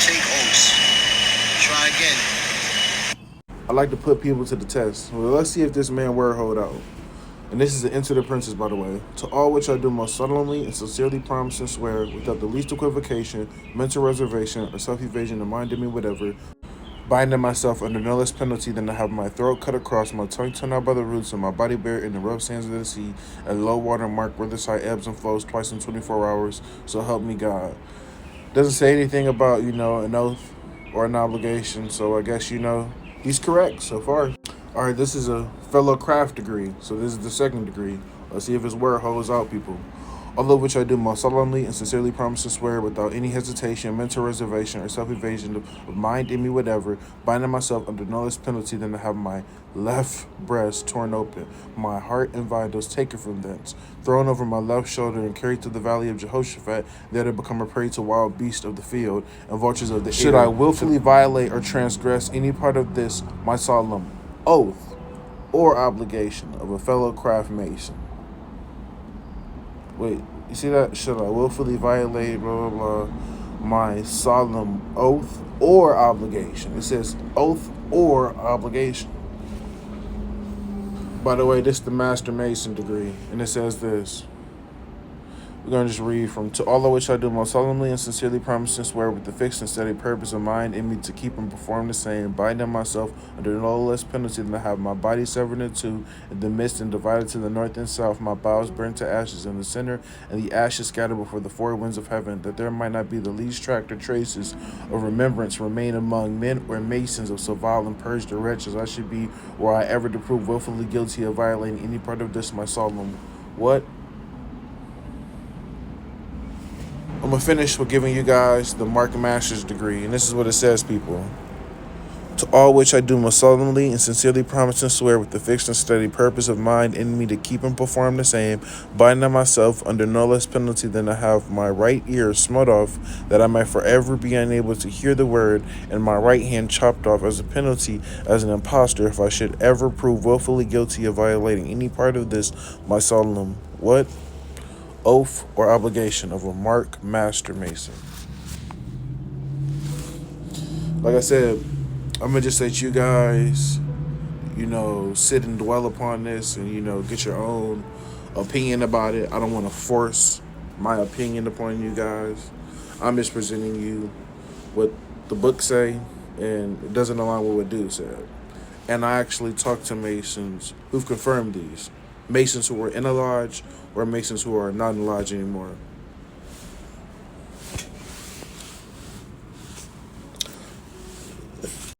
take oaths. Try again. I like to put people to the test. Well, let's see if this man word hold out. And this is an Enter the Princess, by the way. To all which I do most solemnly and sincerely promise and swear, without the least equivocation, mental reservation, or self-evasion of mind in me, whatever, binding myself under no less penalty than to have my throat cut across, my tongue torn out by the roots, and my body buried in the rough sands of the sea, at low water mark where the side ebbs and flows twice in 24 hours, so help me God. Doesn't say anything about, an oath or an obligation, so I guess, he's correct so far. All right, this is a fellow craft degree, so this is the second degree. Let's see if his word holds out, people. All of which I do most solemnly and sincerely promise and swear without any hesitation, mental reservation, or self-evasion of mind in me, whatever, binding myself under no less penalty than to have my left breast torn open, my heart and vitals taken from thence, thrown over my left shoulder and carried to the valley of Jehoshaphat, there to become a prey to wild beasts of the field and vultures of the air. Should I willfully violate or transgress any part of this, my solemn oath or obligation of a fellow craft mason. Wait, you see that? Should I willfully violate blah blah blah my solemn oath or obligation? It says oath or obligation. By the way, this is the Master Mason degree, and it says this. We're going to just read from, to all of which I do most solemnly and sincerely promise and swear with the fixed and steady purpose of mind in me to keep and perform the same, binding myself under no less penalty than to have my body severed in two in the midst and divided to the north and south, my bowels burnt to ashes in the center, and the ashes scattered before the four winds of heaven, that there might not be the least tract or traces of remembrance remain among men or masons of so vile and purged a wretch as I should be, were I ever to prove willfully guilty of violating any part of this my solemn what? I'm going to finish with giving you guys the Mark Master's degree, and this is what it says, people. To all which I do most solemnly and sincerely promise and swear with the fixed and steady purpose of mind in me to keep and perform the same, binding myself under no less penalty than to have my right ear smote off, that I might forever be unable to hear the word, and my right hand chopped off as a penalty as an impostor if I should ever prove willfully guilty of violating any part of this, my solemn what? Oath or obligation of a Mark Master Mason. Like I said, I'm going to just let you guys, sit and dwell upon this and, get your own opinion about it. I don't want to force my opinion upon you guys. I'm just presenting you what the book say, and it doesn't align with what dude said. And I actually talked to Masons who've confirmed these. Masons who were in a lodge or Masons who are not in a lodge anymore.